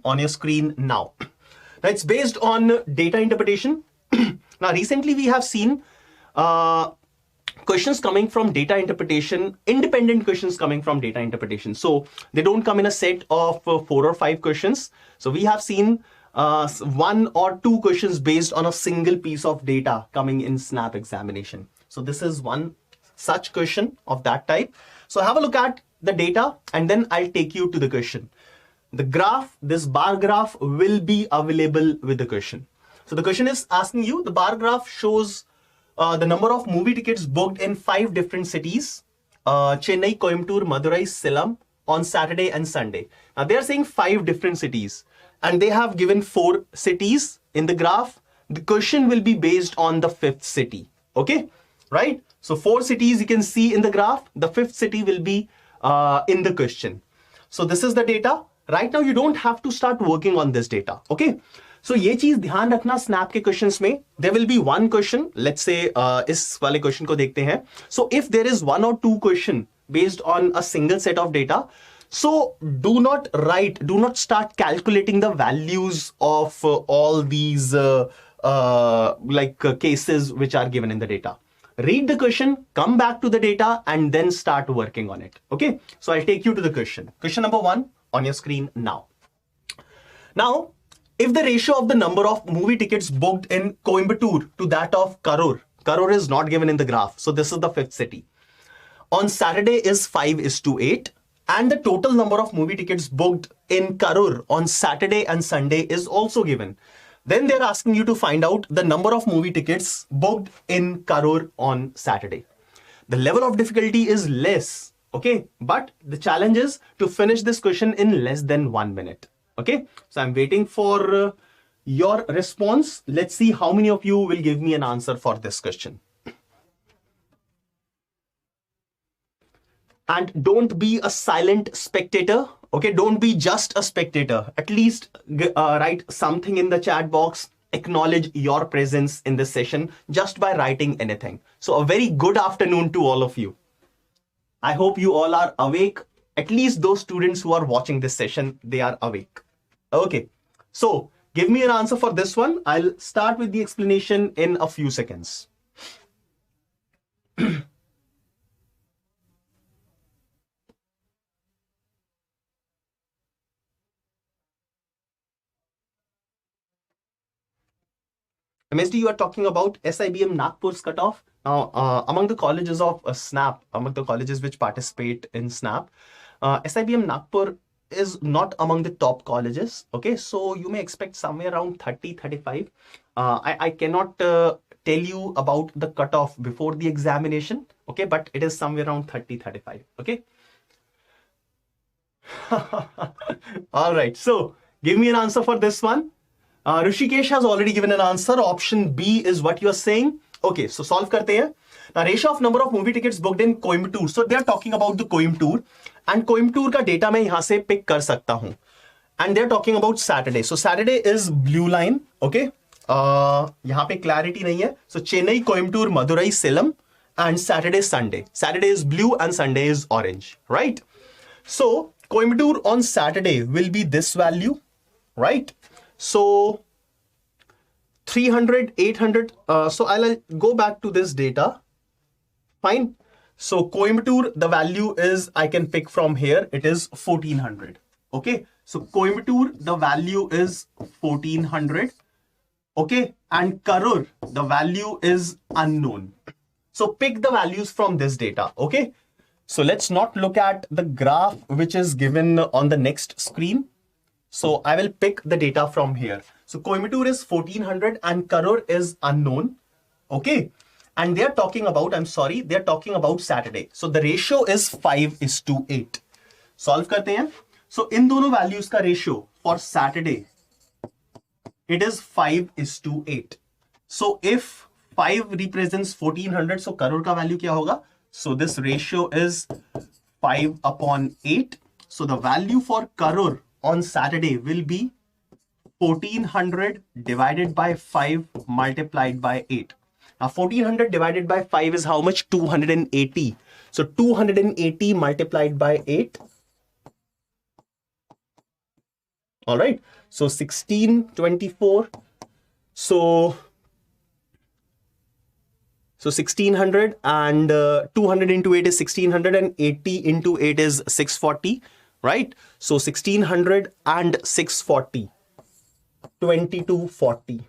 on your screen now. Now it's based on data interpretation. Now recently we have seen questions coming from data interpretation, independent questions coming from data interpretation. So they don't come in a set of 4 or 5 questions. So we have seen 1 or 2 questions based on a single piece of data coming in SNAP examination. So this is one such question of that type. So have a look at the data and then I'll take you to the question. The graph, this bar graph will be available with the question. So the question is asking you, the bar graph shows the number of movie tickets booked in 5 different cities, Chennai, Coimbatore, Madurai, Salem, on Saturday and Sunday. Now they are saying 5 different cities and they have given 4 cities in the graph. The question will be based on the 5th city. Okay, right? So 4 cities you can see in the graph. The 5th city will be in the question. So this is the data. Right now you don't have to start working on this data. Okay. So ये चीज ध्यान रखना snap के questions में there will be one question. Let's say इस वाले question को देखते हैं. So if there is 1 or 2 question based on a single set of data, so do not start calculating the values of all these cases which are given in the data. Read the question, come back to the data and then start working on it. Okay. So I'll take you to the question. Question number 1 on your screen now. Now, if the ratio of the number of movie tickets booked in Coimbatore to that of Karur is not given in the graph. So this is the 5th city. On Saturday is 5:8 and the total number of movie tickets booked in Karur on Saturday and Sunday is also given. Then they're asking you to find out the number of movie tickets booked in Karur on Saturday. The level of difficulty is less, okay? But the challenge is to finish this question in less than 1 minute. Okay, so I'm waiting for your response. Let's see how many of you will give me an answer for this question. And don't be a silent spectator. Okay, don't be just a spectator. At least write something in the chat box. Acknowledge your presence in this session just by writing anything. So a very good afternoon to all of you. I hope you all are awake. At least those students who are watching this session, they are awake. Okay, so give me an answer for this one. I'll start with the explanation in a few seconds. MSD, you are talking about SIBM Nagpur's cutoff. Now, among the colleges of SNAP, among the colleges which participate in SNAP, SIBM Nagpur is not among the top colleges. Okay, so you may expect somewhere around 30, 35. I cannot tell you about the cutoff before the examination. Okay, but it is somewhere around 30, 35. Okay. All right, so give me an answer for this one. Rishikesh has already given an answer. Option B is what you are saying. Okay, so solve karte hain. Now, ratio of number of movie tickets booked in Coimbatore. So they are talking about the Coimbatore, and Coimbatore का data मैं यहाँ से pick कर सकता हूँ. And they are talking about Saturday. So Saturday is blue line. Okay. यहाँ पे clarity नहीं है. So Chennai, Coimbatore, Madurai, Salem, and Saturday, Sunday. Saturday is blue and Sunday is orange. Right. So Coimbatore on Saturday will be this value. Right. So 300, 800. So I'll go back to this data. Fine. So Coimbatore, the value is, I can pick from here. It is 1400. Okay. So Coimbatore, the value is 1400. Okay. And Karur, the value is unknown. So pick the values from this data. Okay. So let's not look at the graph which is given on the next screen. So I will pick the data from here. So Coimbatore is 1400 and Karur is unknown. Okay. And they're talking about, I'm sorry, they're talking about Saturday. So the ratio is 5:8. Solve karte hain. So in dono values ka ratio for Saturday, it is 5:8. So if 5 represents 1400, so Karur ka value kya hoga? So this ratio is 5/8. So the value for Karur on Saturday will be 1400 divided by 5 multiplied by 8. Now 1400 divided by 5 is how much? 280. So 280 multiplied by 8. All right. So 1624. So 1600 and 200 into 8 is 1600 and 80 into 8 is 640, right? So 1600 and 640, 2240.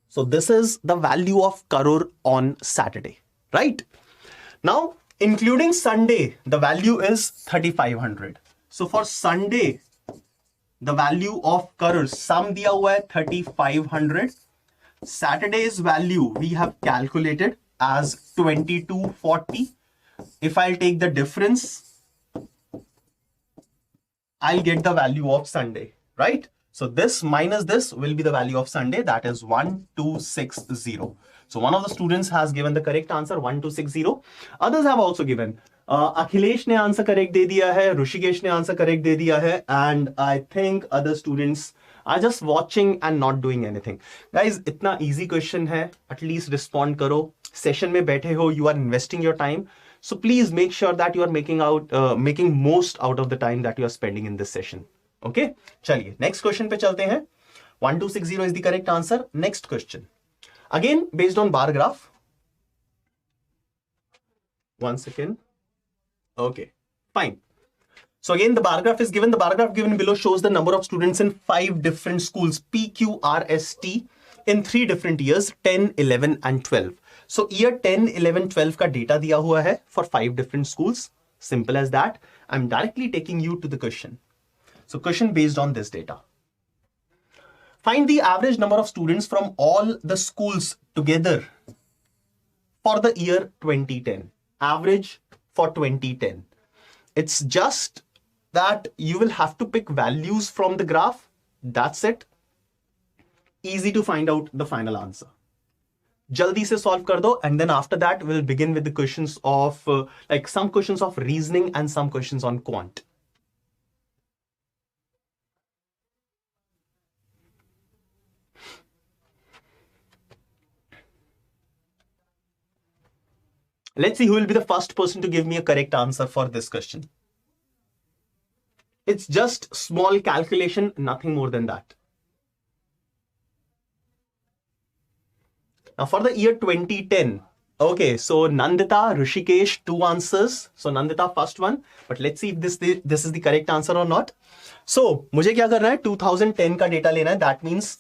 So this is the value of Karur on Saturday, right? Now, including Sunday, the value is 3500. So for Sunday, the value of Karur sum diya hua hai 3500. Saturday's value we have calculated as 2240. If I'll take the difference, I'll get the value of Sunday, right? So this minus this will be the value of Sunday, that is 1260. So one of the students has given the correct answer 1260. Others have also given. Akhilesh ne answer correct de diya hai, Rushikesh ne answer correct de diya hai, and I think other students are just watching and not doing anything. Guys, itna easy question hai, at least respond karo. Session mein baithe ho, you are investing your time. So please make sure that you are making most out of the time that you are spending in this session. Okay, chaliye next question pe chalte hain. 1260 is the correct answer. Next question, again based on bar graph. One second. Okay, fine. So again, the bar graph is given. The bar graph given below shows the number of students in 5 different schools, PQRST, in 3 different years, 10, 11 and 12. So year 10, 11, 12 ka data diya hua hai for 5 different schools. Simple as that. I'm directly taking you to the question. So question based on this data. Find the average number of students from all the schools together for the year 2010. Average for 2010. It's just that you will have to pick values from the graph. That's it. Easy to find out the final answer. Jaldi se solve kar do, and then after that we'll begin with the questions of like some questions of reasoning and some questions on quant. Let's see who will be the first person to give me a correct answer for this question. It's just small calculation, nothing more than that. Now for the year 2010, okay, so Nandita, Rishikesh, 2 answers. So Nandita first one, but let's see if this is the correct answer or not. So मुझे क्या करना है, 2010 का data लेना है. That means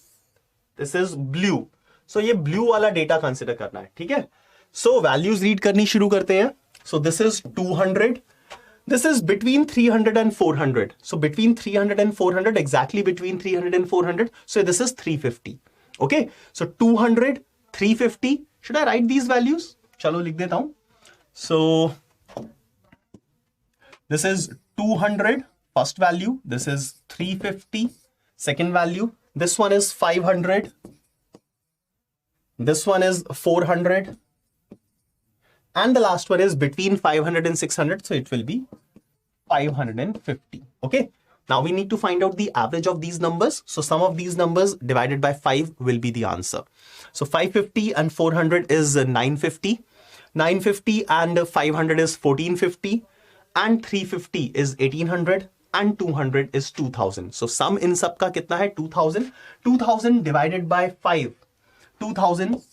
this is blue. So ये blue वाला data consider करना है, ठीक है? So values read करनी शुरू करते हैं. So this is 200. This is between 300 and 400. So between 300 and 400, exactly between 300 and 400. So this is 350. Okay. So 200, 350. Should I write these values? Chalo likh deta hu. So this is 200, first value. This is 350, second value. This one is 500. This one is 400. And the last one is between 500 and 600. So it will be 550. Okay. Now we need to find out the average of these numbers. So sum of these numbers divided by 5 will be the answer. So 550 and 400 is 950. 950 and 500 is 1450. And 350 is 1800. And 200 is 2000. So sum in sab ka kitna hai? 2000. 2000 divided by 5. 2000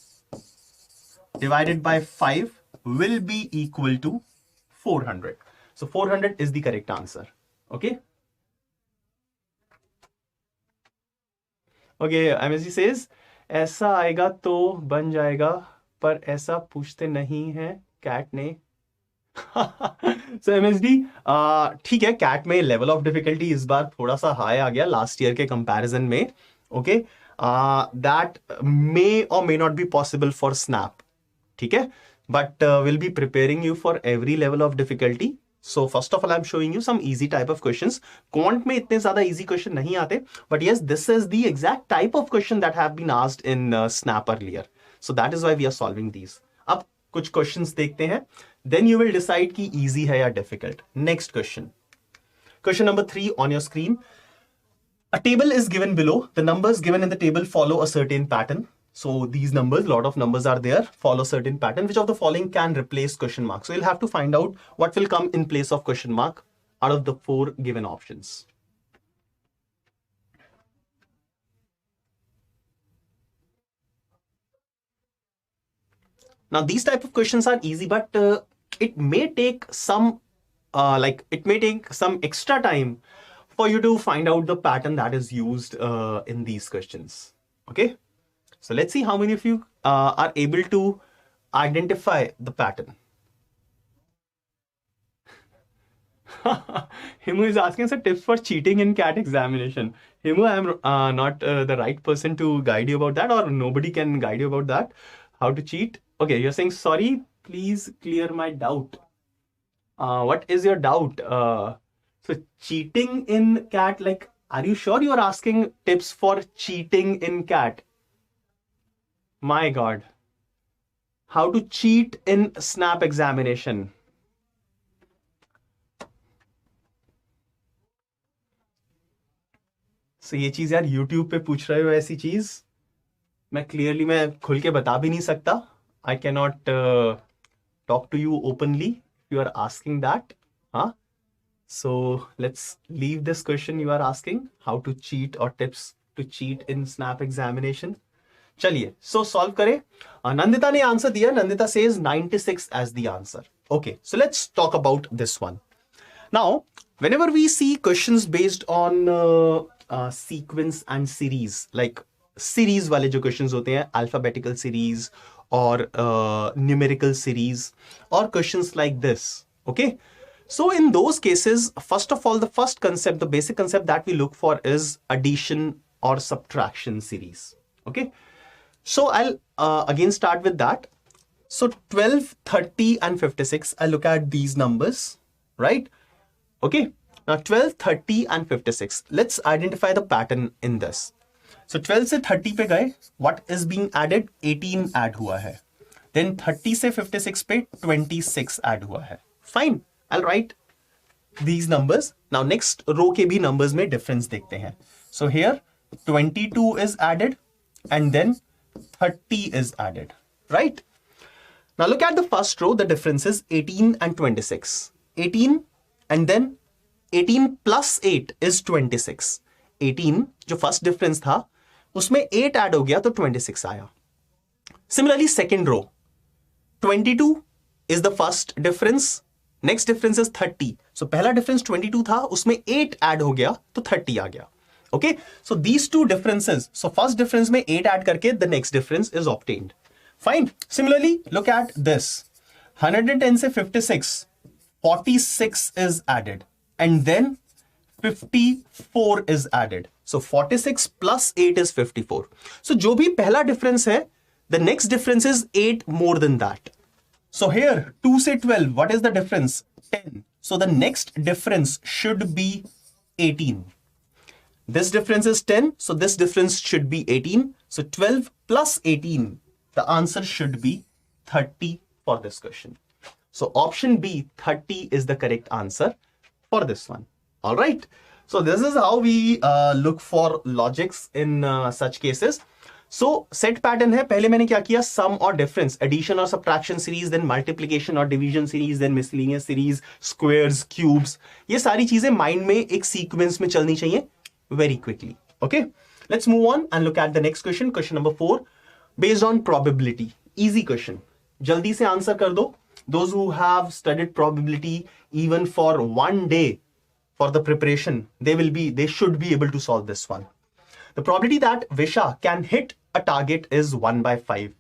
divided by 5 will be equal to 400. So 400 is the correct answer. Okay. Okay, MSG says, ऐसा आएगा तो बन जाएगा, पर ऐसा पूछते नहीं हैं कैट ने. So MSD, ठीक है, कैट में लेवल ऑफ डिफिकल्टी इस बार थोड़ा सा हाई आ गया लास्ट ईयर के कंपैरिजन में. ओके, दैट मे और may not be possible for snap. ठीक है, but we'll be preparing you for every level of difficulty. So first of all, I'm showing you some easy type of questions. Quant में इतने ज़्यादा easy question नहीं आते, but yes, this is the exact type of question that have been asked in Snap earlier. So that is why we are solving these. अब कुछ questions देखते हैं, then you will decide कि easy है या difficult. Next question. Question number 3 on your screen. A table is given below. The numbers given in the table follow a certain pattern. So these numbers, a lot of numbers are there, follow certain pattern. Which of the following can replace question mark? So you'll have to find out what will come in place of question mark out of the 4 given options. Now these type of questions are easy, but it may take some extra time for you to find out the pattern that is used in these questions. Okay, so let's see how many of you are able to identify the pattern. Himu is asking some tips for cheating in CAT examination. Himu, I am not the right person to guide you about that, or nobody can guide you about that. How to cheat? Okay, you're saying, sorry, please clear my doubt. What is your doubt? So cheating in CAT, like, are you sure you are asking tips for cheating in CAT? My God. How to cheat in SNAP examination? So ये चीज यार YouTube पे पूछ रहे हो ऐसी चीज मैं क्लियरली मैं खुल के बता भी नहीं सकता. I cannot talk to you openly if you are asking that. Huh? So let's leave this question you are asking, how to cheat or tips to cheat in SNAP examination. चलिए, so solve करें. नंदिता ने answer दिया. Nandita says 96 as the answer. Okay, so let's talk about this one. Now, whenever we see questions based on sequence and series, like series वाले जो questions होते हैं, alphabetical series or numerical series or questions like this, okay? So in those cases, first of all, the first concept, the basic concept that we look for is addition or subtraction series, okay? So I'll again start with that. So 12, 30 and 56, I look at these numbers, right? Okay, now 12, 30 and 56. Let's identify the pattern in this. So 12 से 30 पे गए, what is being added? 18 add हुआ है. Then 30 से 56 पे 26 add हुआ है. Fine, I'll write these numbers. Now next row के भी numbers में difference देखते हैं. So here 22 is added and then 30 is added, right? Now look at the first row, the difference is 18 and 26. 18 and then 18 plus 8 is 26. 18 जो first difference था उसमें 8 add हो गया तो 26 आया. Similarly second row, 22 is the first difference, next difference is 30. So पहला difference 22 था उसमें 8 add हो गया तो 30 आ गया. Okay, so these two differences, so first difference में 8 add करके the next difference is obtained. Fine. Similarly, look at this. 110 से 56, 46 is added and then 54 is added. So 46 plus 8 is 54. So जो भी पहला difference है, the next difference is 8 more than that. So here 2 से 12, what is the difference? 10. So the next difference should be 18. This difference is 10, so this difference should be 18. So 12 plus 18, the answer should be 30 for this question. So option B, 30 is the correct answer for this one. All right. So this is how we look for logics in such cases. So set pattern है, पहले मैंने क्या किया, sum और difference, addition और subtraction series, then multiplication और division series, then miscellaneous series, squares, cubes. ये सारी चीजें mind में एक sequence में चलनी चाहिए very quickly. Okay, let's move on and look at the next question. Question number 4, based on probability. Easy question. जल्दी से answer कर दो. Those who have studied probability even for one day for the preparation, they should be able to solve this one. The probability that Visha can hit a target is 1 by 5.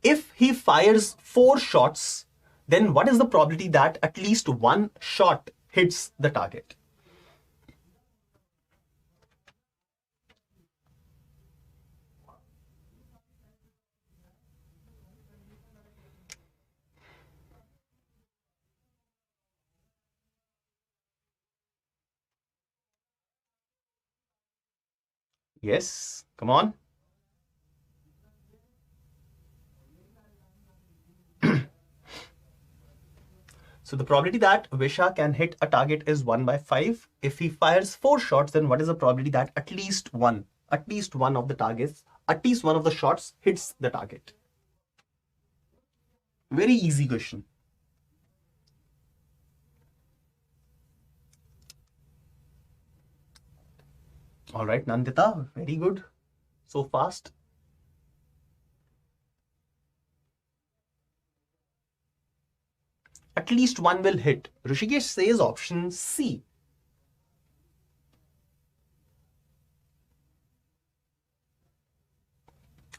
If he fires 4 shots, then what is the probability that at least one shot hits the target? Yes, come on. So the probability that Visha can hit a target is 1 by 5. If he fires 4 shots, then what is the probability that at least one of the targets, at least one of the shots hits the target? Very easy question. All right, Nandita, very good. So fast. at least one will hit? Rishikesh says option C.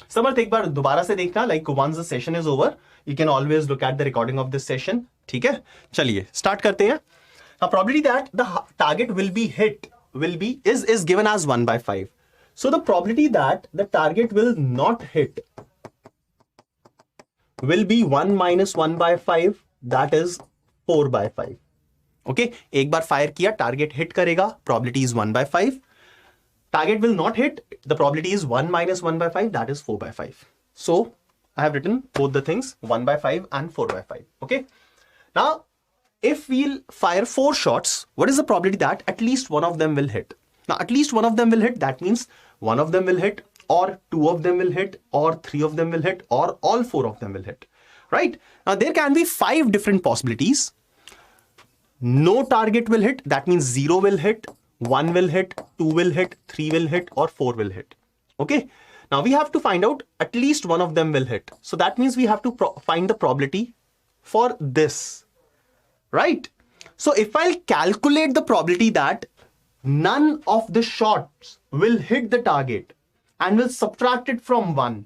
समर्थ एक बार दोबारा से देखना, like once the session is over, you can always look at the recording of this session. ठीक है, चलिए start करते हैं. Now probability that the target will be hit is given as 1 by 5. So the probability that the target will not hit will be 1 minus 1 by 5, that is 4 by 5. Okay, एक बार fire किया, target hit करेगा, probability is 1 by 5. Target will not hit, the probability is 1 minus 1 by 5, that is 4 by 5. So I have written both the things, 1 by 5 and 4 by 5. Okay. Now, if we'll fire 4 shots, what is the probability that at least one of them will hit? Now, at least one of them will hit, that means one of them will hit, or 2 of them will hit, or 3 of them will hit, or all 4 of them will hit. Right? Now, there can be 5 different possibilities. No target will hit, that means 0 will hit, 1 will hit, 2 will hit, 3 will hit, or 4 will hit. Okay. Now we have to find out at least one of them will hit. So that means we have to find the probability for this, right? So if I'll calculate the probability that none of the shots will hit the target and will subtract it from 1,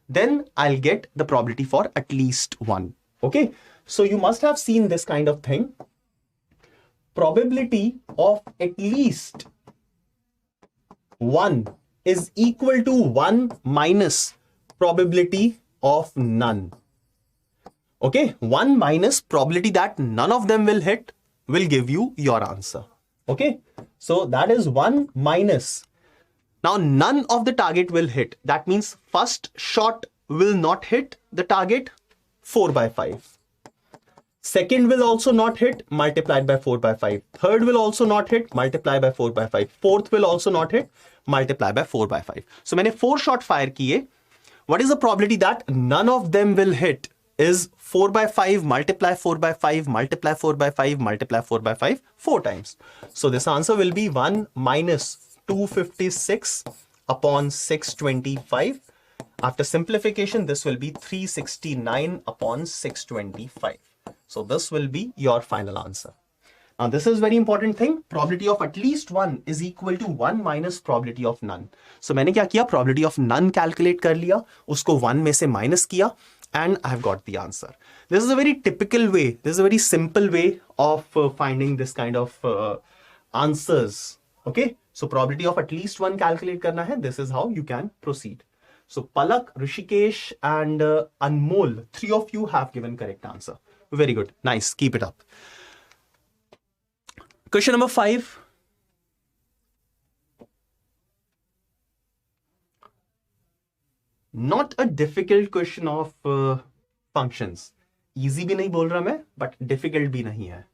then I'll get the probability for at least 1. Okay. So you must have seen this kind of thing. Probability of at least 1 is equal to 1 minus probability of none. Okay, 1 minus probability that none of them will hit will give you your answer. Okay, so that is 1 minus. Now none of the target will hit. That means first shot will not hit the target, 4 by 5. Second will also not hit, multiplied by 4 by 5. Third will also not hit, multiply by 4 by 5. Fourth will also not hit, multiply by 4 by 5. So मैंने 4 shot fire किए. What is the probability that none of them will hit? Is 4 by 5 multiply 4 by 5 multiply 4 by 5 multiply 4 by 5 4 times. So this answer will be 1 minus 256 upon 625. After simplification, this will be 369 upon 625. So this will be your final answer. Now this is very important thing. Probability of at least 1 is equal to 1 minus probability of none. So मैंने क्या किया? Probability of none calculate कर लिया, उसको 1 में से minus किया, and I've got the answer. This is a very typical way. This is a very simple way of finding this kind of answers. Okay. So probability of at least 1 calculate करना है. This is how you can proceed. So Palak, Rishikesh, and Anmol, 3 of you have given correct answer. Very good. Nice. Keep it up. Question number 5. Not a difficult question of functions. Easy भी नहीं बोल रहा मैं, but difficult भी नहीं है.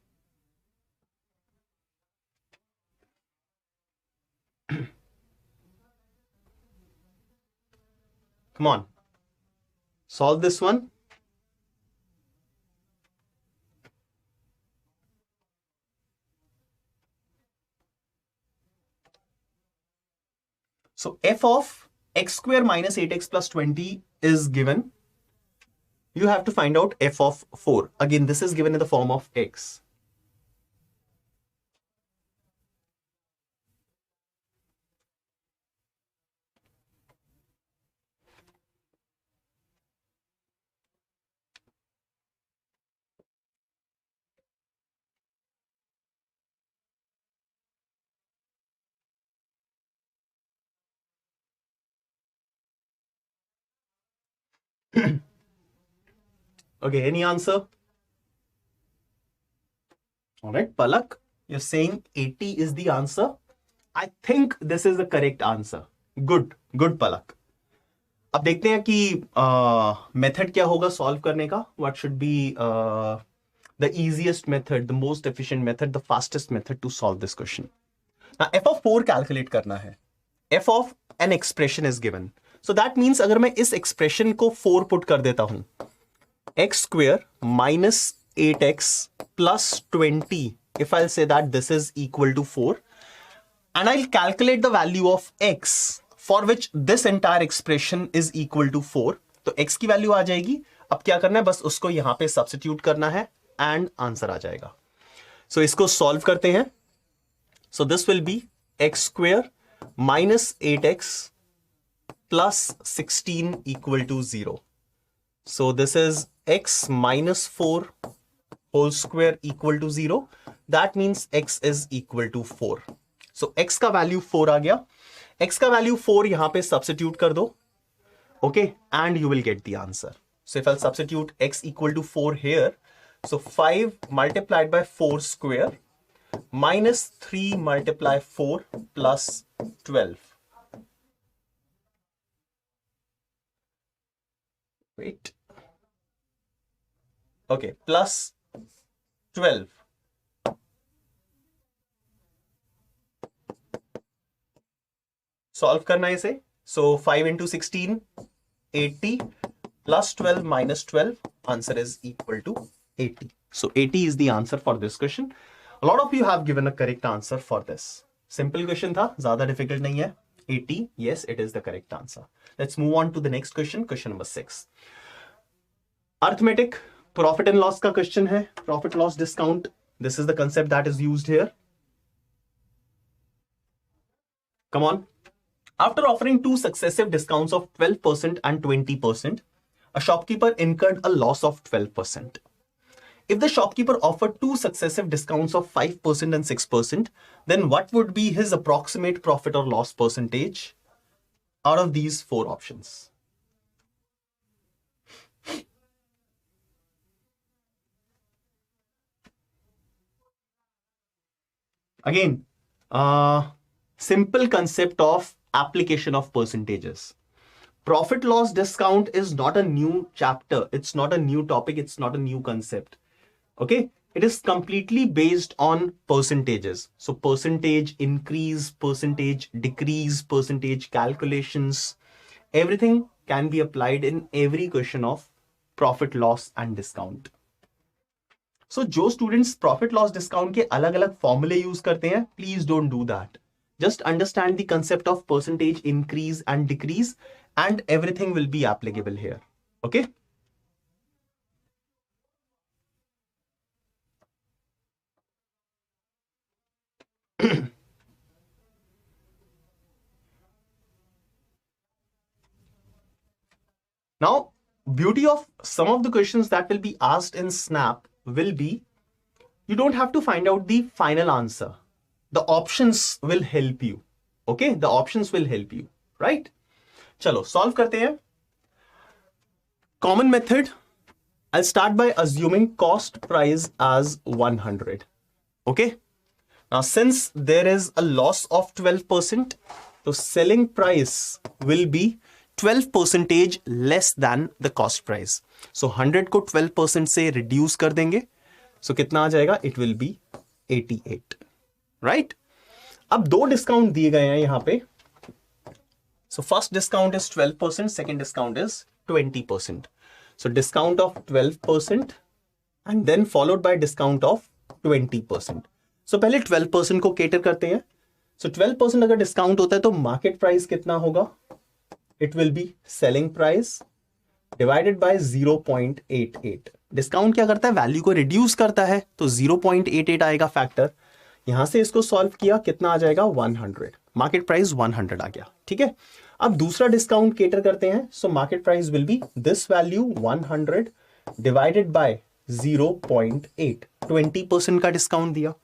Come on. Solve this one. So f of x square minus 8x plus 20 is given. You have to find out f of 4. Again, this is given in the form of x. Okay, any answer? All right, Palak, you're saying 80 is the answer. I think this is the correct answer. Good, good Palak. अब देखते हैं कि method क्या होगा solve करने का. What should be the easiest method, the most efficient method, the fastest method to solve this question. Now f of 4 calculate करना है. f of an expression is given. So that means अगर मैं इस expression को 4 put कर देता हूं, x square minus 8x plus 20, if I'll say that this is equal to 4, and I'll calculate the value of x for which this entire expression is equal to 4, तो x की value आ जाएगी. अब क्या करना है, बस उसको यहां पे सब्स्टिट्यूट करना है एंड आंसर आ जाएगा. सो इसको सॉल्व करते हैं. So this will be x square minus 8x plus 16 equal to 0. So this is x minus 4 whole square equal to 0. That means x is equal to 4. So x का value 4 आ गया. x का value 4 यहां पे substitute कर दो. Okay, and you will get the answer. So if I'll substitute x equal to 4 here, so 5 multiplied by 4 square minus 3 multiply 4 plus 12. Wait. Okay, plus 12. Solve करना है इसे. So 5 into 16, 80 plus 12 minus 12. Answer is equal to 80. So 80 is the answer for this question. A lot of you have given a correct answer for this. Simple question था, ज़्यादा difficult नहीं है. 80, yes, it is the correct answer. Let's move on to the next question, question number 6. Arithmetic, profit and loss का question है. Profit loss discount. This is the concept that is used here. Come on. After offering two successive discounts of 12% and 20%, a shopkeeper incurred a loss of 12%. If the shopkeeper offered two successive discounts of 5% and 6%, then what would be his approximate profit or loss percentage out of these four options? Again, simple concept of application of percentages. Profit loss discount is not a new chapter. It's not a new topic. It's not a new concept. Okay. It is completely based on percentages. So percentage increase, percentage decrease, percentage calculations, everything can be applied in every question of profit loss and discount. So जो students profit loss discount के अलग अलग formula use करते हैं, please don't do that. Just understand the concept of percentage increase and decrease and everything will be applicable here. Okay. Now, beauty of some of the questions that will be asked in SNAP will be, you don't have to find out the final answer. The options will help you. Okay, the options will help you, right? Chalo, solve karte hain. Common method. I'll start by assuming cost price as 100. Okay. Now, since there is a loss of 12%, the selling price will be 12% less than the cost price. So 100 को 12% से reduce कर देंगे. So कितना आ जाएगा? It will be 88. Right? अब दो discount दिए गए हैं यहाँ पे. So first discount is 12%, second discount is 20%. So discount of 12% and then followed by discount of 20%. So पहले 12% को cater करते हैं. So 12% अगर discount होता है तो market price कितना होगा? It will be selling price divided by 0.88. Discount क्या करता है? Value को reduce करता है तो 0.88 आएगा factor. यहां से इसको solve किया कितना आ जाएगा? 100. Market price 100 आ गया. ठीक है. अब दूसरा discount cater करते हैं. So market price will be this value 100 divided by 0.8. 20% का discount दिया.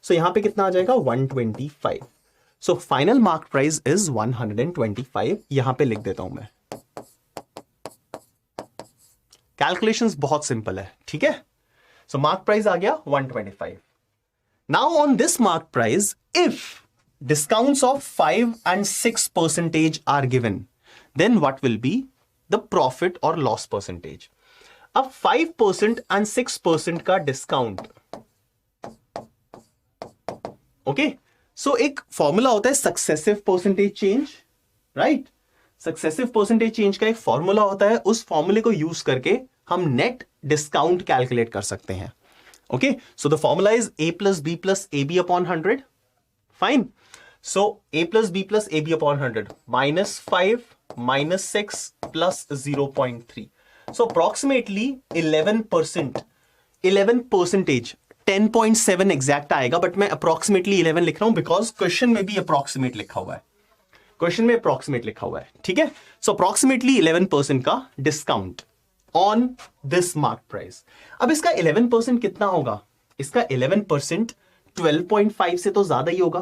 So यहां पे कितना आ जाएगा? 125. So final mark price is 125. यहां पे लिख देता हूं मैं. Calculations बहुत simple है. ठीक है. So mark price आ गया 125. Now on this mark price, if discounts of 5 and 6% are given, then what will be the profit or loss percentage? अब 5% and 6% का discount. Okay. So एक फॉर्मूला होता है successive percentage change, right? Successive percentage change का एक formula होता है. उस फॉर्मूले को यूज करके हम नेट डिस्काउंट कैलकुलेट कर सकते हैं. Okay. So the formula is a plus b plus ab upon 100. Fine. So a plus b plus ab upon 100 minus 5 minus 6 plus 0.3. So approximately 11% 11%, 10.7 exact आएगा, बट मैं अप्रोक्सीमेटली 11 लिख रहा हूं बिकॉज क्वेश्चन में भी अप्रोक्सीमेट लिखा हुआ है, क्वेश्चन में अप्रोक्सीमेट लिखा हुआ है, ठीक है। सो अप्रोक्सीमेटली 11% का discount on this mark price. अब इसका 11% कितना होगा? इसका 11% 12.5 से तो ज्यादा ही होगा,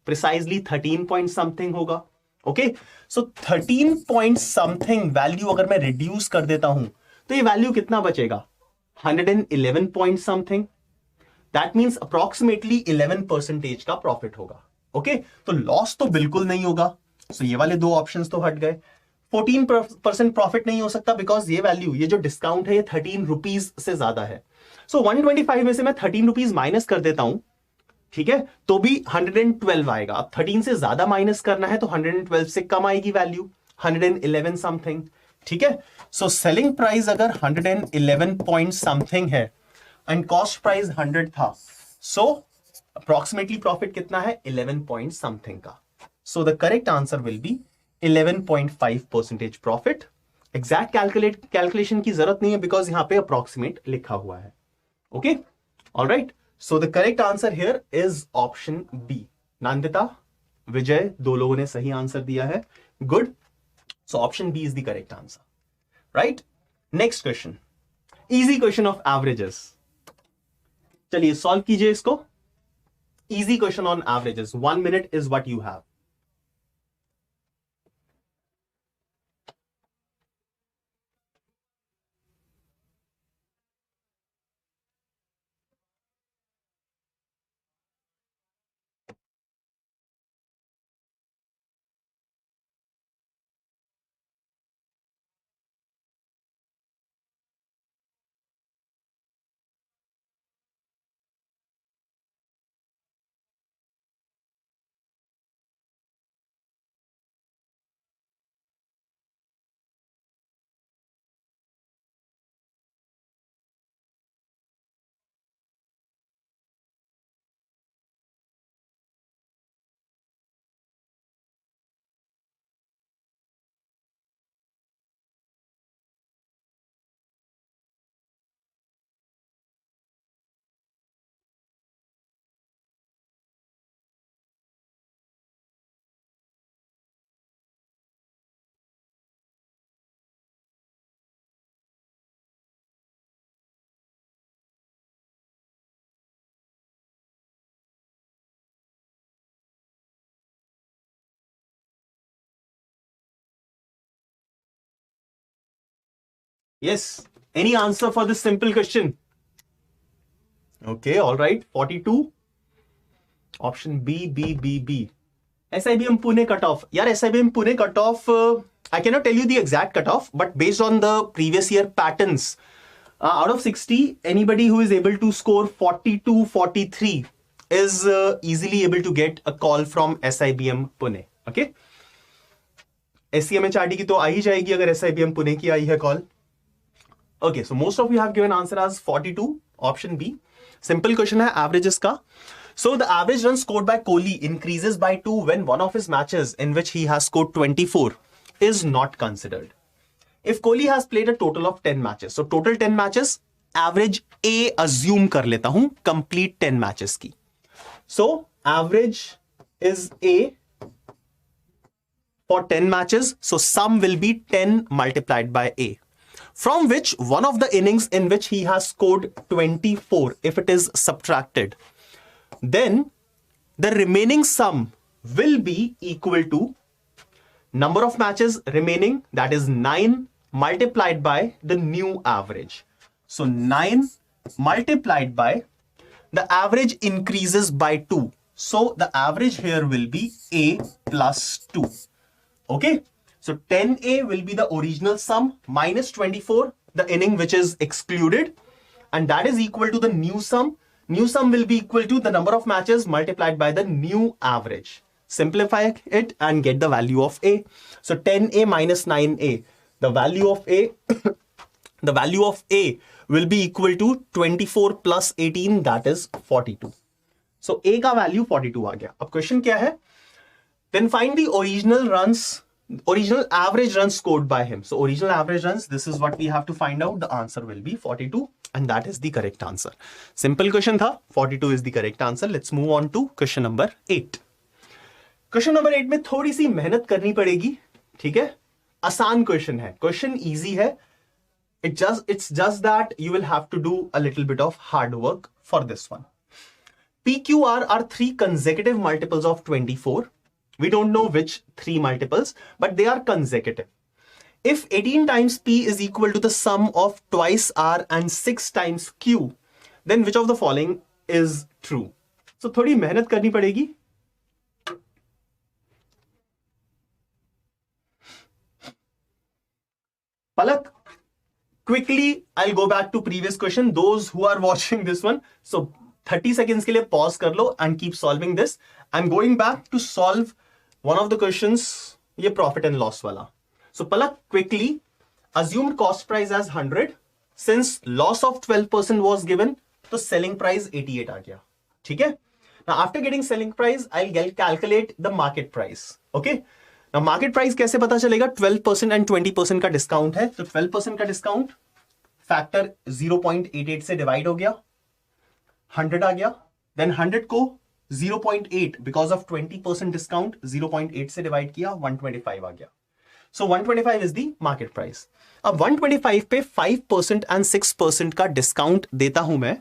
प्रिसाइजली 13 पॉइंट समथिंग होगा। ओके, सो 13 पॉइंट समथिंग वैल्यू अगर मैं रिड्यूस कर देता हूं तो ये वैल्यू कितना बचेगा? 111 point something. That means approximately 11% का प्रॉफिट होगा। ओके, तो लॉस तो बिल्कुल नहीं होगा। सो ये वाले दो ऑप्शंस तो हट गए। 14% प्रॉफिट नहीं हो सकता बिकॉज ये वैल्यू, ये जो डिस्काउंट है, ये 13 रुपीज से ज्यादा है। सो 125 में से मैं 13 रुपीज माइनस कर देता हूं, ठीक है, तो भी 112 आएगा। अब 13 से ज्यादा माइनस करना है तो 112 से कम आएगी वैल्यू, 111 समथिंग, ठीक है। सो सेलिंग प्राइस अगर 111 पॉइंट समथिंग है एंड कॉस्ट प्राइस 100 था, सो अप्रोक्सीमेटली प्रॉफिट कितना है? 11 पॉइंट समथिंग का। सो the correct answer will be 11.5% profit. Exact calculation की जरूरत नहीं है बिकॉज यहां पे अप्रोक्सीमेट लिखा हुआ है। Okay, alright, so the correct answer here is option B. Nandita, Vijay, दो लोगों ने सही आंसर दिया है, good. So option B is the correct answer, right. Next question, easy question of averages. चलिए सॉल्व कीजिए इसको। Easy question on averages, 1 minute is what you have. Yes. Any answer for this simple question? Okay, all right. 42. Option B, B, B, B. SIBM Pune cutoff. यार SIBM Pune cutoff, I cannot tell you the exact cutoff, but based on the previous year patterns, out of 60, anybody who is able to score 42, 43 is easily able to get a call from SIBM Pune. Okay? SCMHRD की तो आ ही जाएगी अगर SIBM Pune की आई है call. Okay, so most of you have given answer as 42, option B. Simple question है averages का. So the average runs scored by Kohli increases by 2 when one of his matches in which he has scored 24 is not considered. If Kohli has played a total of 10 matches, so total 10 matches, average A assume कर लेता हूं complete 10 matches की. So average is A for 10 matches, so sum will be 10 multiplied by A. From which one of the innings in which he has scored 24, if it is subtracted, then the remaining sum will be equal to number of matches remaining, that is 9 multiplied by the new average. So 9 multiplied by the average increases by 2. So the average here will be A plus 2. Okay. So 10A will be the original sum minus 24, the inning which is excluded, and that is equal to the new sum. New sum will be equal to the number of matches multiplied by the new average. Simplify it and get the value of A. So 10A minus 9A, the value of A, the value of A will be equal to 24 plus 18, that is 42. So A का value 42 आ गया। अब question क्या है? Then find the original runs original average runs scored by him. So original average runs, this is what we have to find out. The answer will be 42 and that is the correct answer. Simple question tha, 42 is the correct answer. Let's move on to question number 8. Question number 8 में थोड़ी सी मेहनत करनी पड़ेगी, ठीक है? आसान question है, question easy है. It's just that you will have to do a little bit of hard work for this one. PQR are 3 consecutive multiples of 24. We don't know which 3 multiples, but they are consecutive. If 18 times P is equal to the sum of twice R and 6 times Q, then which of the following is true? So थोड़ी मेहनत करनी पड़ेगी. Palak, quickly, I'll go back to previous question. Those who are watching this one, so 30 seconds के लिए pause कर लो and keep solving this. I'm going back to solve one of the questions, ये profit and loss वाला. So Palak, quickly, assumed cost price as 100. Since loss of 12% was given, तो selling price 88 आ गया. ठीक है? Now after getting selling price, I'll calculate the market price. Okay? Now market price कैसे पता चलेगा? 12% and 20% का discount है, तो 12% का डिस्काउंट फैक्टर 0.88 से डिवाइड हो गया, 100 आ गया. देन 100 को 0.8 बिकॉज ऑफ 20% डिस्काउंट 0.8 से डिवाइड किया, 125 आ गया. सो 125 इज द मार्केट प्राइस. अब 125 पे 5% एंड 6% का डिस्काउंट देता हूं मैं.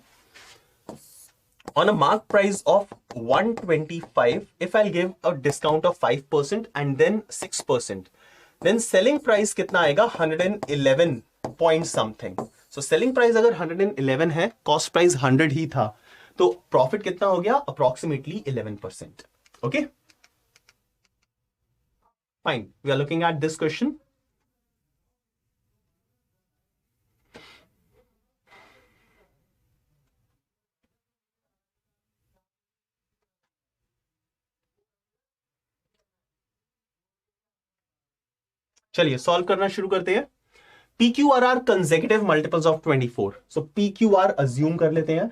On a mark price of 125, if I'll give a discount of 5% and then 6%, then selling price कितना आएगा? 111 point something. So selling price अगर 111 है, cost price 100 ही था, तो profit कितना हो गया? Approximately 11%. Okay? Fine. We are looking at this question. चलिए सॉल्व करना शुरू करते हैं. PQR are consecutive multiples of 24. So PQR assume कर लेते हैं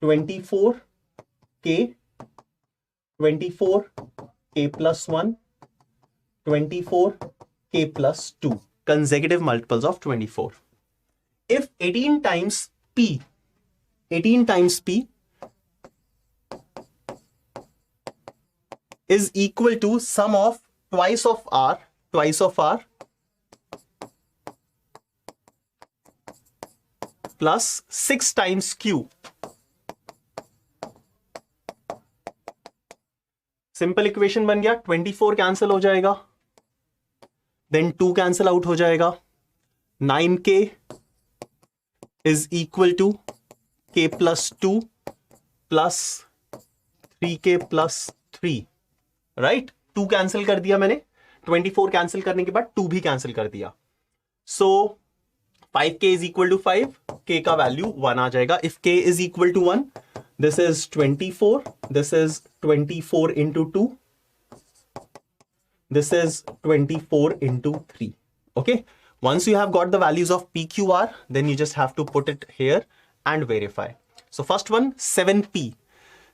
24K, 24K plus 1, 24K plus 2. Consecutive multiples of 24. If 18 times P is equal to sum of twice of R plus 6 times Q. Simple equation बन गया. 24 cancel हो जाएगा, then 2 cancel out हो जाएगा. 9K is equal to K plus 2 plus 3K plus 3. Right, 2 cancel कर दिया मैंने. 24 cancel करने के बाद 2 भी कैंसिल कर दिया. So 5K is equal to 5, K का वैल्यू 1 आ जाएगा. If K is equal to 1, this is 24, this is 24 into 2, this is 24 into 3. Okay, once you have got the values of PQR, then you just have to put it here and verify. So first one, 7P.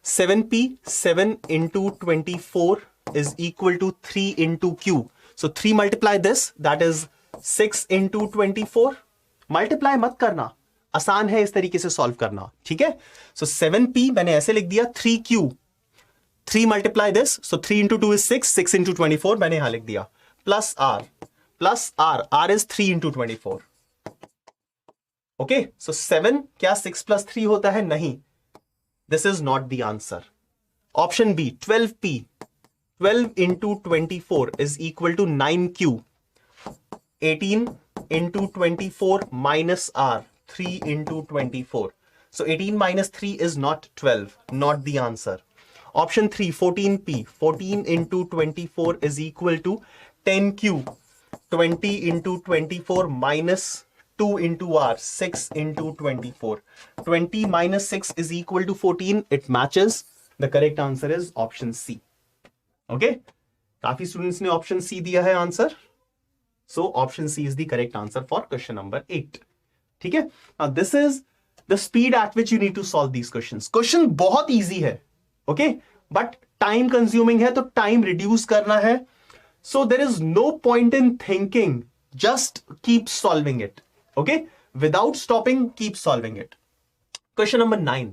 7 into 24 is equal to 3 into Q. So 3 multiply this, that is 6 into 24. Multiply मत करना, आसान है इस तरीके से solve करना. ठीक है? So 7P मैंने ऐसे लिख दिया, 3Q. 3 multiply this, so 3 into 2 is 6, 6 into 24 मैंने यहां लिख दिया, plus R is 3 into 24. Okay, so 7 क्या 6 plus 3 होता है? नहीं. This is not the answer. Option B, 12P. 12 into 24 is equal to 9Q. 18 into 24 minus R. 3 into 24. So 18 minus 3 is not 12. Not the answer. Option 3, 14P. 14 into 24 is equal to 10Q. 20 into 24 minus 2 into R, 6 into 24. 20 minus 6 is equal to 14. It matches. The correct answer is option C. Okay? काफी students ने option C दिया है answer. So option C is the correct answer for question number 8. ठीक है? Now this is the speed at which you need to solve these questions. Question बहुत easy है. Okay? But time consuming है तो time reduce करना है. So there is no point in thinking, just keep solving it. Okay, without stopping, keep solving it. Question number 9.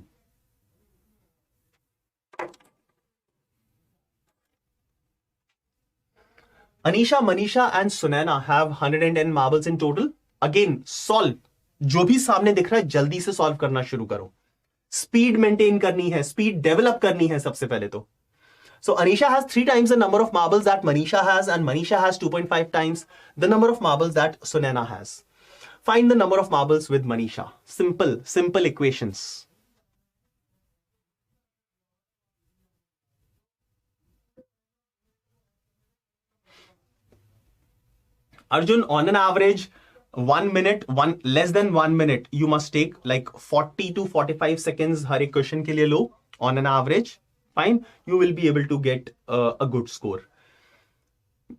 Anisha, Manisha and Sunaina have 110 marbles in total. Again, solve. जो भी सामने दिख रहा है जल्दी से सॉल्व करना शुरू करो. स्पीड मेंटेन करनी है, स्पीड डेवलप करनी है सबसे पहले तो. So Anisha has 3 times the number of marbles that Manisha has, and Manisha has 2.5 times the number of marbles that Sunaina has. Find the number of marbles with Manisha. Simple equations. Arjun, on an average, 1 minute, less than 1 minute, you must take like 40 to 45 seconds हर एक question के लिए लो. On an average, fine, you will be able to get a good score.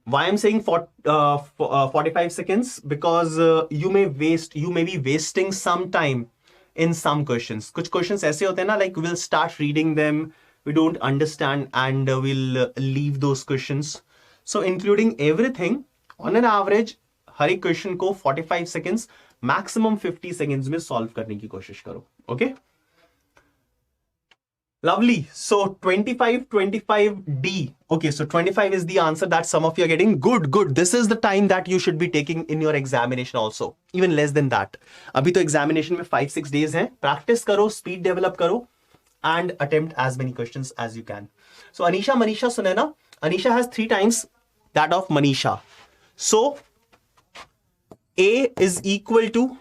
Why I'm saying 45 seconds? Because you may be wasting some time in some questions. कुछ questions ऐसे होते हैं ना, like we'll start reading them, we don't understand, and we'll leave those questions. So including everything, on an average, हर एक question को 45 seconds, maximum 50 seconds में solve करने की कोशिश करो. Okay? Lovely. So 25D. Okay, so 25 is the answer that some of you are getting. Good. This is the time that you should be taking in your examination also. Even less than that. अभी तो examination में 5-6 days हैं. Practice करो, speed develop करो, and attempt as many questions as you can. So Anisha, Manisha, Sunaina. Anisha has 3 times that of Manisha. So A is equal to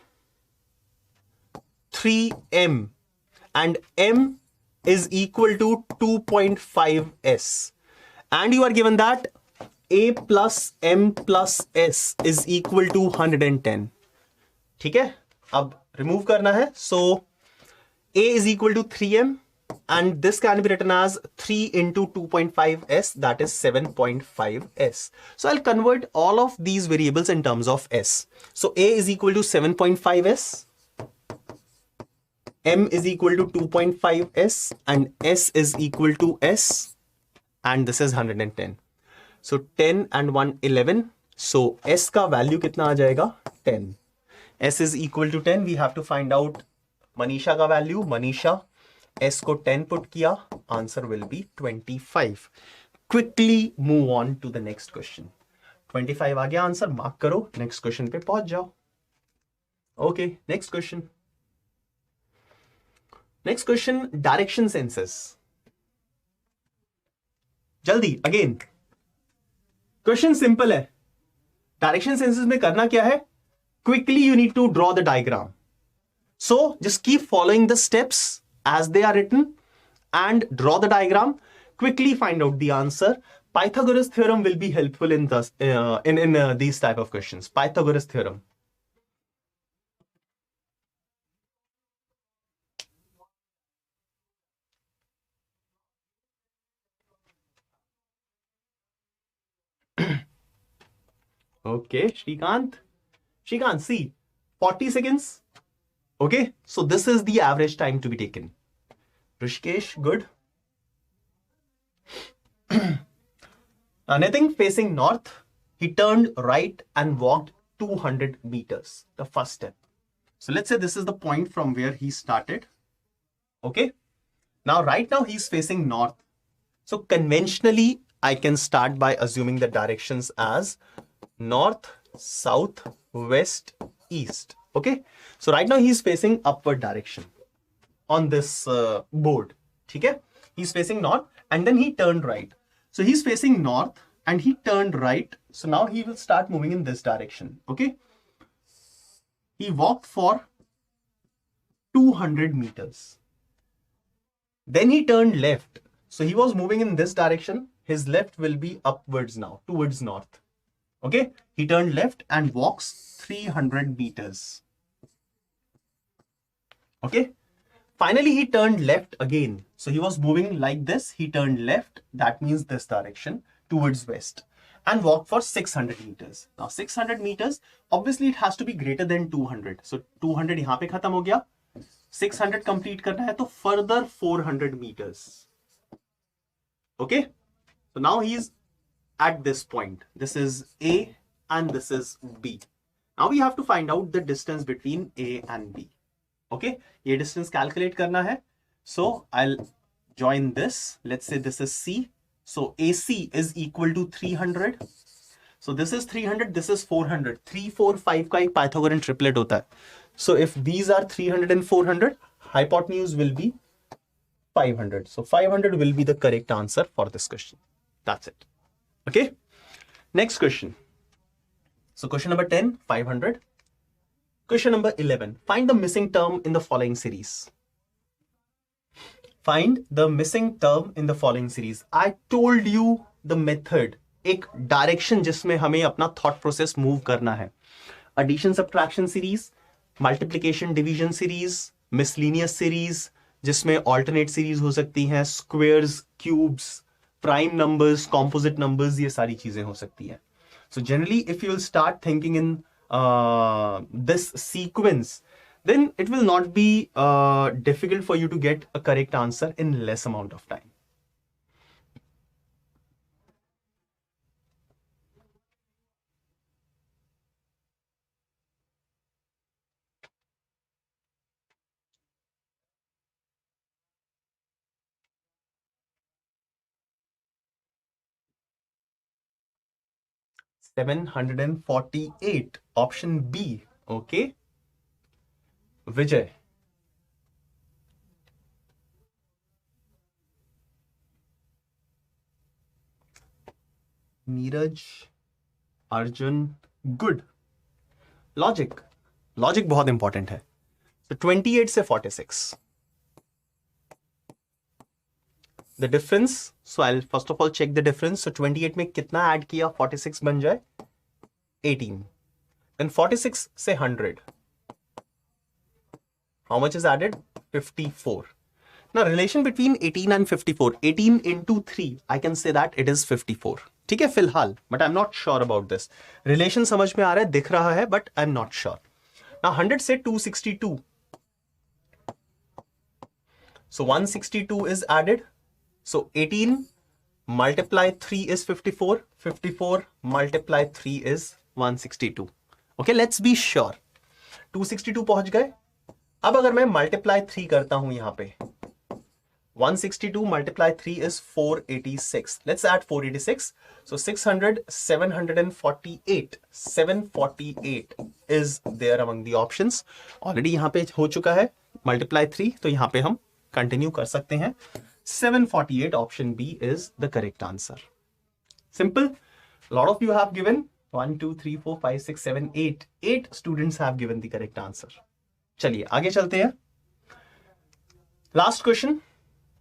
3M and M is equal to 2.5S, and you are given that A plus M plus S is equal to 110. ठीक है, अब remove करना है. So A is equal to 3M, and this can be written as 3 into 2.5S, that is 7.5S. So I'll convert all of these variables in terms of S. So A is equal to 7.5S, M is equal to 2.5S, and S is equal to S, and this is 110. So 10 and 1, 11. So S का value कितना आ जाएगा? 10. S is equal to 10. We have to find out Manisha का value. Manisha, S को 10 put किया, answer will be 25. Quickly move on to the next question. 25 आ गया answer, mark करो, next question पे पहुंच जाओ. Okay, next question. Next question, direction senses. जल्दी, अगेन क्वेश्चन सिंपल है. डायरेक्शन सेंसेस में करना क्या है? Quickly you need to draw the diagram. So just keep following the steps as they are written and draw the diagram. Quickly find out the answer. Pythagoras theorem will be helpful in these type of questions. Pythagoras theorem. Okay, Shrikant, see, 40 seconds. Okay, so this is the average time to be taken. Rishikesh, good. Nitin facing north, he turned right and walked 200 meters, the first step. So let's say this is the point from where he started. Okay, now right now he's facing north. So conventionally, I can start by assuming the directions as north, south, west, east. Okay, so right now he's facing upward direction on this board. ठीक है, he's facing north and then he turned right. So he's facing north and he turned right. So now he will start moving in this direction. Okay, he walked for 200 meters. Then he turned left. So he was moving in this direction. His left will be upwards now, towards north. Okay, he turned left and walks 300 meters. Okay, finally he turned left again. So he was moving like this. He turned left, that means this direction, towards west, and walked for 600 meters. Now 600 meters, obviously it has to be greater than 200. So 200 यहाँ पे खत्म हो गया. 600 complete करना है तो further 400 meters. Okay, so now he's at this point. This is A and this is B. Now we have to find out the distance between A and B. Okay, ये distance calculate करना है. So I'll join this. Let's say this is C. So AC is equal to 300. So this is 300, this is 400. 3, 4, 5 का एक Pythagorean triplet होता है. So if these are 300 and 400, hypotenuse will be 500. So 500 will be the correct answer for this question. That's it. Okay. Next question. So question number 10, 500. Question number 11. Find the missing term in the following series. Find the missing term in the following series. I told you the method. एक direction जिसमें हमें अपना thought process move करना है. Addition subtraction series, multiplication division series, miscellaneous series जिसमें alternate series हो सकती हैं, squares, cubes, prime numbers, composite numbers, ये सारी चीजें हो सकती हैं. So generally if you will start thinking in this sequence, then it will not be difficult for you to get a correct answer in less amount of time. $748, option B. Okay, Vijay. Neeraj, Arjun, good. Logic बहुत important है. So 28 से 46. The difference, so I'll first of all check the difference. So 28 में कितना add किया 46 बन जाए 18. Then 46 से 100. How much is added? 54. Now relation between 18 and 54. 18 into 3, I can say that it is 54. ठीक है फिलहाल, but I'm not sure about this. Relation समझ में आ रहा है, दिख रहा है, but I'm not sure. Now 100 से 262. So 162 is added. So 18 multiply 3 is 54. 54 multiply 3 is 162. Okay, let's be sure. 262 पहुंच गए. अब अगर मैं multiply 3 करता हूं यहां पे, 162 multiply 3 is 486. Let's add 486. So 600, 748. 748 is there among the options. Already यहाँ पे हो चुका है multiply 3, तो यहाँ पे हम continue कर सकते हैं. 748, option B is the correct answer. Simple. A lot of you have given 1, 2, 3, 4, 5, 6, 7, 8. 8 students have given the correct answer. चलिए आगे चलते हैं. Last question.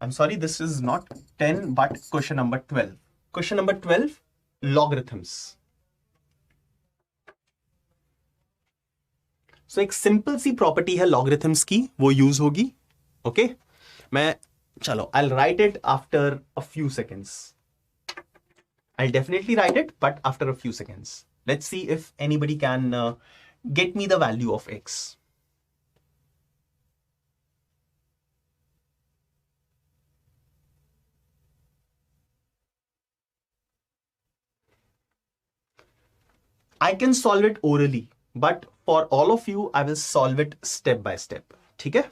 I'm sorry, this is not 10, but question number 12. Question number 12, logarithms. So एक simple सी property है logarithms की, वो use होगी. Okay? चलो, I'll write it after a few seconds. I'll definitely write it, but after a few seconds. Let's see if anybody can get me the value of x. I can solve it orally, but for all of you, I will solve it step by step. ठीक है?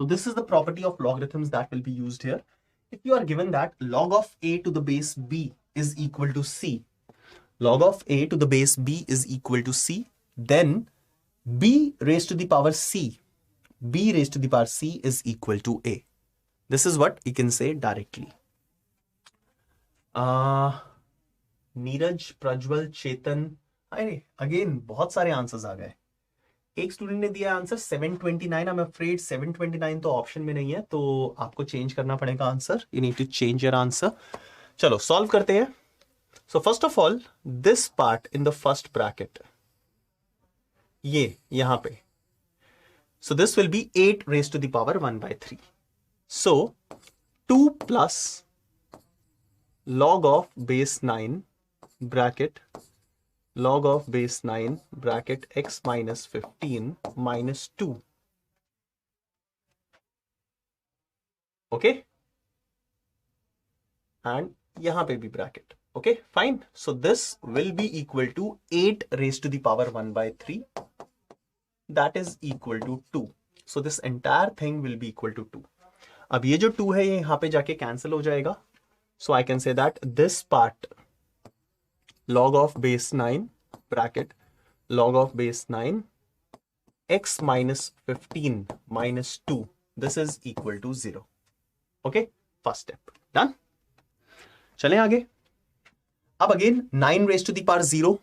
So this is the property of logarithms that will be used here. If you are given that log of a to the base b is equal to c, log of a to the base b is equal to c, then b raised to the power c, b raised to the power c is equal to a. This is what you can say directly. Neeraj, Prajwal, चेतन, अरे again बहुत सारे answers आ गए. एक student ने दिया answer 729. I am afraid 729 तो option में नहीं है, तो आपको चेंज करना पड़ेगा answer. You need to change your answer. चलो सॉल्व करते हैं. So first of all, this part in the first bracket, ये यहां पे, so this will be 8 raised to the power 1 by 3. So 2 plus log of base 9 bracket log of base 9 bracket x minus 15 minus 2. Okay, and यहां पे भी bracket. Okay, fine. So this will be equal to 8 raised to the power 1 by 3. That is equal to 2. So this entire thing will be equal to 2. अब ये जो 2 है ये यहाँ पे जाके cancel हो जाएगा. So I can say that this part log of base 9 bracket log of base 9 x minus 15 minus 2. This is equal to 0. Okay, first step done. चलें आगे. अब again 9 raised to the power 0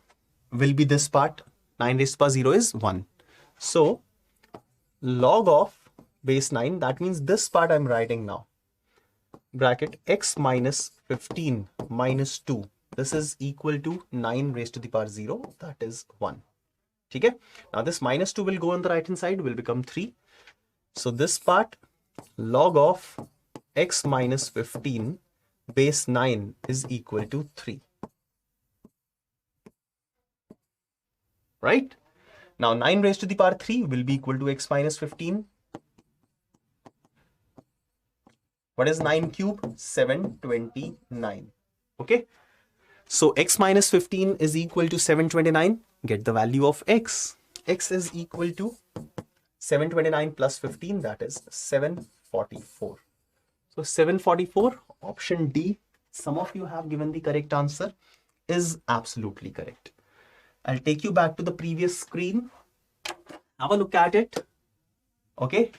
will be this part. 9 raised to the power 0 is 1. So log of base 9, that means this part I'm writing now. Bracket x minus 15 minus 2. This is equal to 9 raised to the power 0. That is 1. Okay? Now this minus 2 will go on the right hand side, will become 3. So this part log of x minus 15 base 9 is equal to 3. Right? Now 9 raised to the power 3 will be equal to x minus 15. What is 9 cube? 729. Okay. So x minus 15 is equal to 729. Get the value of x. X is equal to 729 plus 15. That is 744. So 744, option D. Some of you have given the correct answer. Is absolutely correct. I'll take you back to the previous screen. Have a look at it. Okay.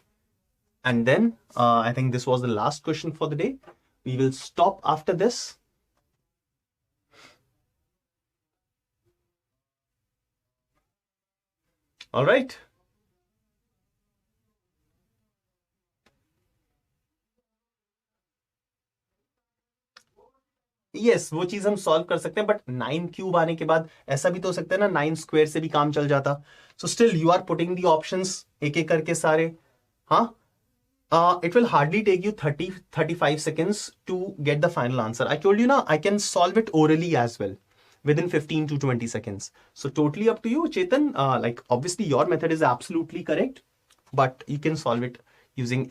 And then I think this was the last question for the day. We will stop after this. All right. Yes, वो चीज हम solve कर सकते हैं, but 9 cube आने के बाद ऐसा भी तो हो सकता है ना 9 स्क्वायर से भी काम चल जाता. So still you are putting the options एक एक करके सारे. हाँ, it will hardly take you 30-35 seconds to get the final answer. I told you na, I can solve it orally as well within 15 to 20 seconds. So totally up to you, Chetan. Like obviously your method is absolutely correct, but you can solve it using any